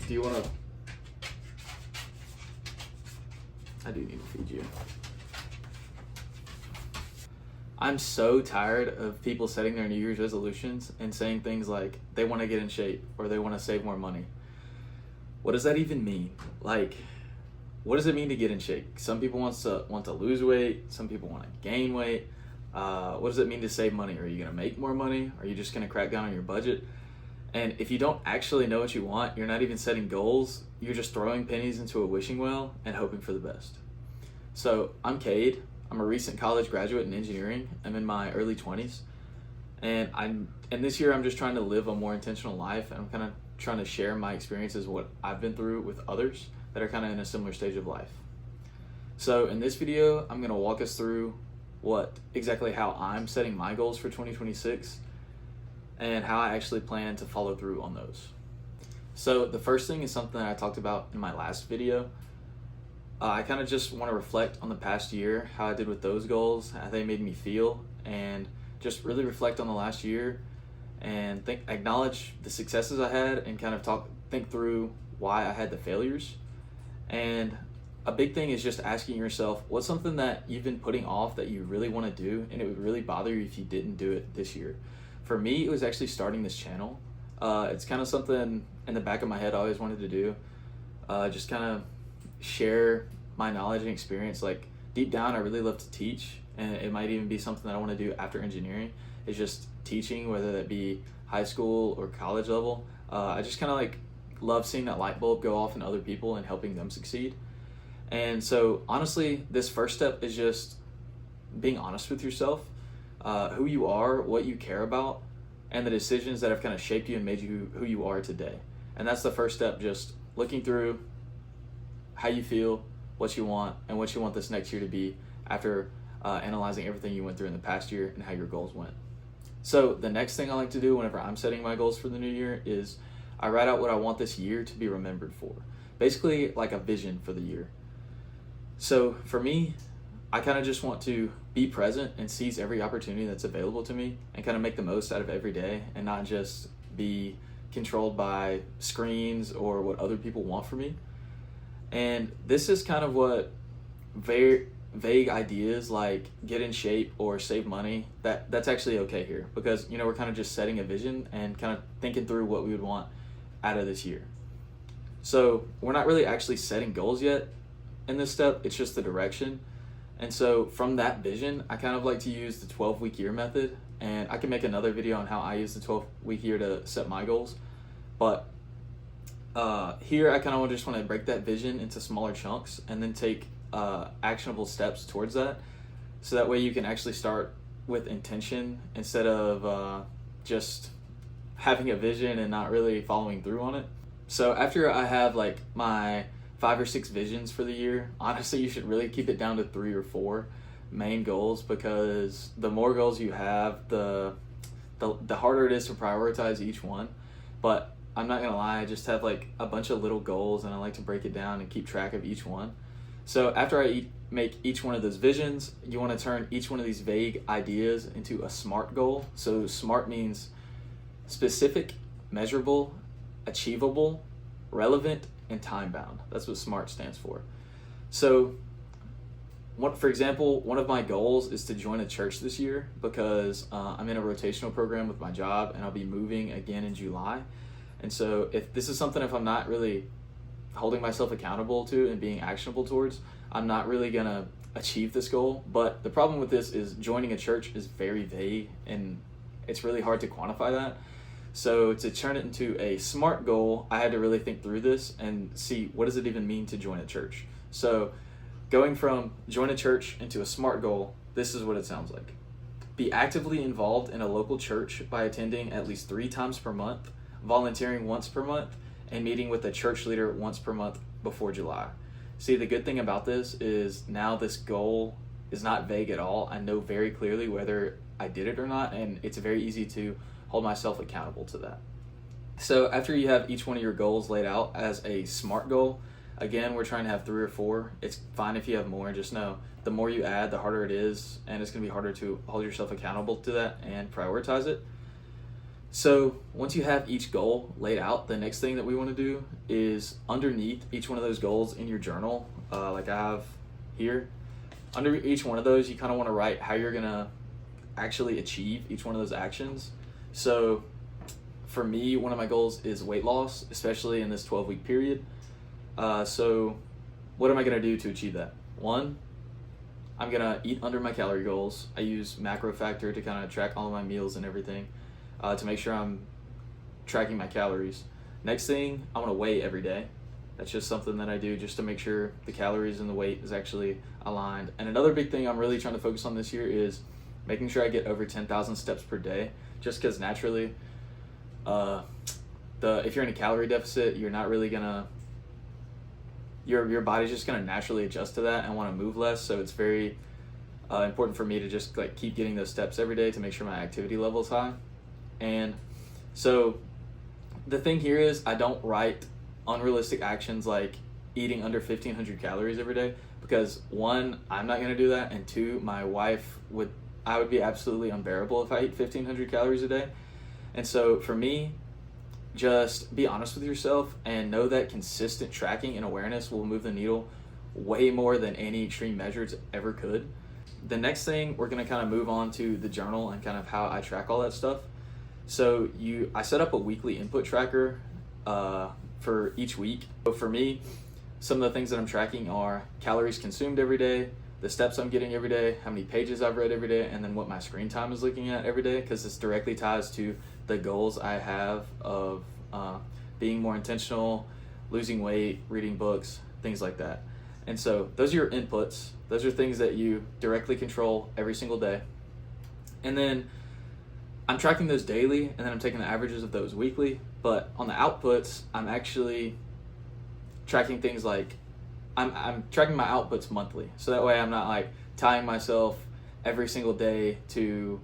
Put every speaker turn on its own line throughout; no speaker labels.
Do you want to? I do need to feed you. I'm so tired of people setting their New Year's resolutions and saying things like they want to get in shape or they want to save more money. What does that even mean? Like, what does it mean to get in shape? Some people want to lose weight. Some people want to gain weight. What does it mean to save money? Are you going to make more money? Are you just going to crack down on your budget? And if you don't actually know what you want, you're not even setting goals. You're just throwing pennies into a wishing well and hoping for the best. So I'm Cade. I'm a recent college graduate in engineering. I'm in my early 20s. And this year I'm just trying to live a more intentional life. And I'm kind of trying to share my experiences, what I've been through with others that are kind of in a similar stage of life. So in this video, I'm going to walk us through exactly how I'm setting my goals for 2026 and how I actually plan to follow through on those. So the first thing is something that I talked about in my last video. I kind of just want to reflect on the past year, how I did with those goals, how they made me feel, and just really reflect on the last year and acknowledge the successes I had and kind of think through why I had the failures. And a big thing is just asking yourself, what's something that you've been putting off that you really want to do and it would really bother you if you didn't do it this year? For me, it was actually starting this channel. It's kind of something in the back of my head I always wanted to do. Just kind of share my knowledge and experience. Like deep down, I really love to teach, and it might even be something that I want to do after engineering. Is just teaching, whether that be high school or college level. I just kind of like love seeing that light bulb go off in other people and helping them succeed. And so honestly, this first step is just being honest with yourself, who you are, what you care about, and the decisions that have kind of shaped you and made you who you are today. And that's the first step, just looking through how you feel, what you want, and what you want this next year to be after analyzing everything you went through in the past year and how your goals went. So the next thing I like to do whenever I'm setting my goals for the new year is I write out what I want this year to be remembered for. Basically like a vision for the year. So for me, I kind of just want to be present and seize every opportunity that's available to me and kind of make the most out of every day and not just be controlled by screens or what other people want from me. And this is kind of what very vague ideas like get in shape or save money, that's actually okay here, because we're kind of just setting a vision and kind of thinking through what we would want out of this year. So we're not really actually setting goals yet in this step, it's just the direction. And so from that vision, I kind of like to use the 12-week year method, and I can make another video on how I use the 12-week year to set my goals. But here I kind of just want to break that vision into smaller chunks and then take actionable steps towards that, so that way you can actually start with intention instead of just having a vision and not really following through on it. So after I have like my 5 or 6 visions for the year, honestly you should really keep it down to 3 or 4 main goals, because the more goals you have, the harder it is to prioritize each one. But I'm not gonna lie, I just have like a bunch of little goals and I like to break it down and keep track of each one. So after I make each one of those visions, you want to turn each one of these vague ideas into a SMART goal. So SMART means specific, measurable, achievable, relevant, and time-bound. That's what SMART stands for. So for example, one of my goals is to join a church this year, because I'm in a rotational program with my job and I'll be moving again in July. And so if I'm not really holding myself accountable to and being actionable towards, I'm not really gonna achieve this goal. But the problem with this is joining a church is very vague and it's really hard to quantify that. So to turn it into a SMART goal, I had to really think through this and see, what does it even mean to join a church? So going from join a church into a SMART goal, this is what it sounds like. Be actively involved in a local church by attending at least 3 times per month, volunteering once per month, and meeting with a church leader once per month before July. See, the good thing about this is now this goal is not vague at all. I know very clearly whether I did it or not, and it's very easy to hold myself accountable to that. So after you have each one of your goals laid out as a SMART goal, again, we're trying to have 3 or 4. It's fine if you have more. Just know the more you add, the harder it is, and it's going to be harder to hold yourself accountable to that and prioritize it. So once you have each goal laid out, the next thing that we want to do is underneath each one of those goals in your journal, like I have here, under each one of those, you kind of want to write how you're going to actually achieve each one of those actions. So for me, one of my goals is weight loss, especially in this 12-week period. So what am I going to do to achieve that? One, I'm going to eat under my calorie goals. I use Macro Factor to kind of track all of my meals and everything, to make sure I'm tracking my calories. Next thing, I want to weigh every day. That's just something that I do just to make sure the calories and the weight is actually aligned. And another big thing I'm really trying to focus on this year is making sure I get over 10,000 steps per day, just because naturally, if you're in a calorie deficit, you're not really gonna, your body's just gonna naturally adjust to that and want to move less. So it's very important for me to just like keep getting those steps every day to make sure my activity level is high. And so the thing here is I don't write unrealistic actions like eating under 1,500 calories every day, because one, I'm not going to do that, and two, my wife I would be absolutely unbearable if I ate 1,500 calories a day. And so for me, just be honest with yourself and know that consistent tracking and awareness will move the needle way more than any extreme measures ever could. The next thing, we're going to kind of move on to the journal and kind of how I track all that stuff. So I set up a weekly input tracker for each week. So for me, some of the things that I'm tracking are calories consumed every day, the steps I'm getting every day, how many pages I've read every day, and then what my screen time is looking at every day, because this directly ties to the goals I have of being more intentional, losing weight, reading books, things like that. And so those are your inputs. Those are things that you directly control every single day. And then I'm tracking those daily, and then I'm taking the averages of those weekly. But on the outputs, I'm actually tracking things like I'm tracking my outputs monthly. So that way I'm not like tying myself every single day to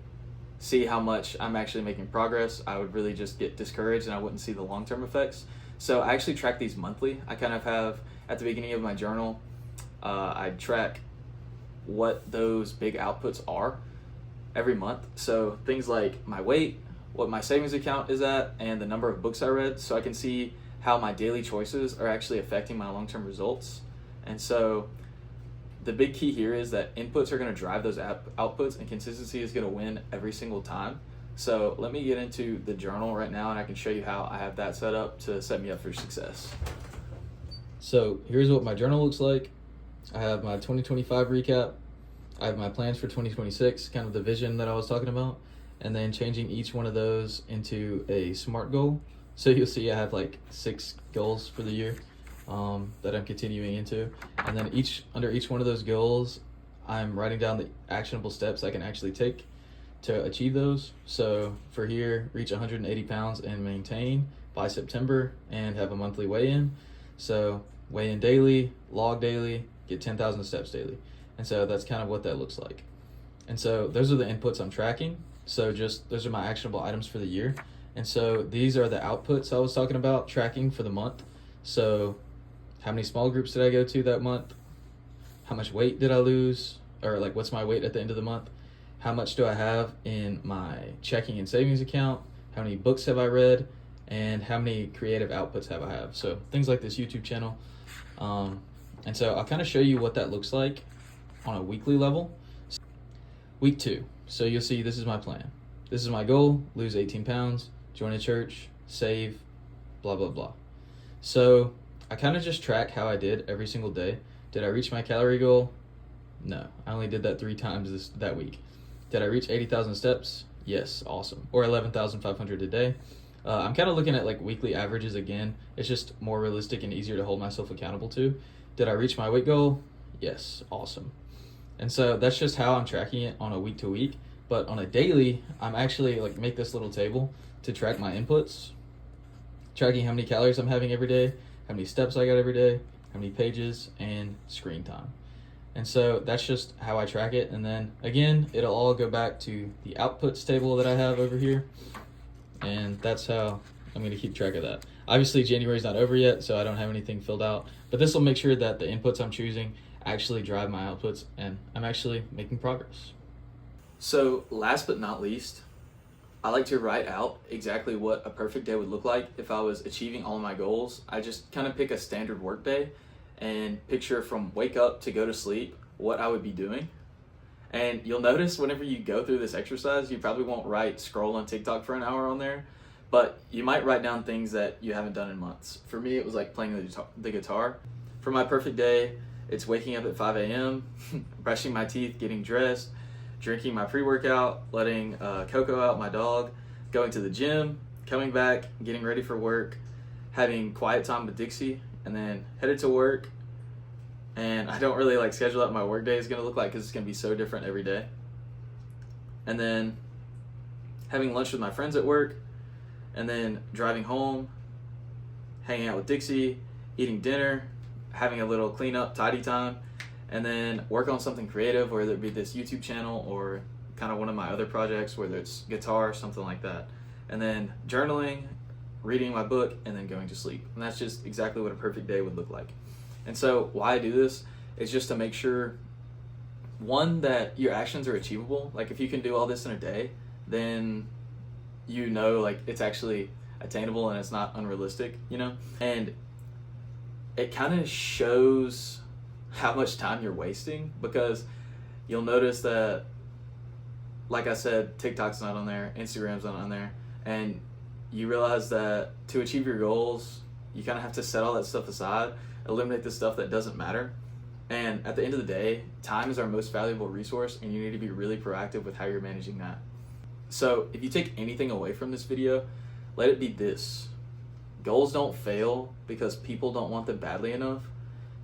see how much I'm actually making progress. I would really just get discouraged and I wouldn't see the long-term effects. So I actually track these monthly. I kind of have, at the beginning of my journal, I track what those big outputs are every month. So things like my weight, what my savings account is at, and the number of books I read, so I can see how my daily choices are actually affecting my long-term results. And so the big key here is that inputs are going to drive those outputs, and consistency is going to win every single time. So let me get into the journal right now, and I can show you how I have that set up to set me up for success. So here's what my journal looks like. I have my 2025 recap. I have my plans for 2026, kind of the vision that I was talking about, and then changing each one of those into a SMART goal. So you'll see I have like 6 goals for the year that I'm continuing into. And then under each one of those goals, I'm writing down the actionable steps I can actually take to achieve those. So for here, reach 180 pounds and maintain by September and have a monthly weigh-in. So weigh in daily, log daily, get 10,000 steps daily. And so that's kind of what that looks like. And so those are the inputs I'm tracking. So those are my actionable items for the year. And so these are the outputs I was talking about tracking for the month. So how many small groups did I go to that month? How much weight did I lose? Or like what's my weight at the end of the month? How much do I have in my checking and savings account? How many books have I read? And how many creative outputs have I have? So things like this YouTube channel. And so I'll kind of show you what that looks like on a weekly level. Week 2. So you'll see this is my plan. This is my goal: lose 18 pounds, join a church, save, blah, blah, blah. So I kind of just track how I did every single day. Did I reach my calorie goal? No, I only did that 3 times that week. Did I reach 80,000 steps? Yes, awesome. Or 11,500 a day. I'm kind of looking at like weekly averages again. It's just more realistic and easier to hold myself accountable to. Did I reach my weight goal? Yes, awesome. And so that's just how I'm tracking it on a week to week. But on a daily, I'm actually like make this little table to track my inputs, tracking how many calories I'm having every day, how many steps I got every day, how many pages, and screen time. And so that's just how I track it. And then again, it'll all go back to the outputs table that I have over here. And that's how I'm going to keep track of that. Obviously, January's not over yet, so I don't have anything filled out. But this will make sure that the inputs I'm choosing actually drive my outputs, and I'm actually making progress. So last but not least, I like to write out exactly what a perfect day would look like if I was achieving all of my goals. I just kind of pick a standard work day and picture from wake up to go to sleep what I would be doing. And you'll notice whenever you go through this exercise, you probably won't write scroll on TikTok for an hour on there, but you might write down things that you haven't done in months. For me, it was like playing the guitar. For my perfect day, it's waking up at 5 a.m., brushing my teeth, getting dressed, drinking my pre-workout, letting Coco out, my dog, going to the gym, coming back, getting ready for work, having quiet time with Dixie, and then headed to work. And I don't really like schedule out my work day is going to look like because it's going to be so different every day. And then having lunch with my friends at work, and then driving home, hanging out with Dixie, eating dinner, having a little cleanup, tidy time, and then work on something creative, whether it be this YouTube channel or kind of one of my other projects, whether it's guitar or something like that. And then journaling, reading my book, and then going to sleep. And that's just exactly what a perfect day would look like. And so why I do this is just to make sure, one, that your actions are achievable. Like if you can do all this in a day, then you know like it's actually attainable and it's not unrealistic, you know? And it kind of shows how much time you're wasting, because you'll notice that, like I said, TikTok's not on there, Instagram's not on there, and you realize that to achieve your goals, you kind of have to set all that stuff aside, eliminate the stuff that doesn't matter. And at the end of the day, time is our most valuable resource, and you need to be really proactive with how you're managing that. So if you take anything away from this video, let it be this: goals don't fail because people don't want them badly enough.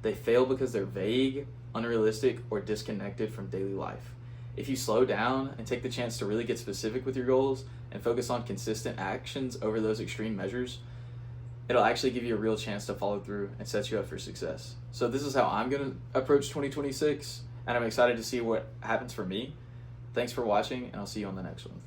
They fail because they're vague, unrealistic, or disconnected from daily life. If you slow down and take the chance to really get specific with your goals and focus on consistent actions over those extreme measures, it'll actually give you a real chance to follow through and set you up for success. So this is how I'm going to approach 2026, and I'm excited to see what happens for me. Thanks for watching, and I'll see you on the next one.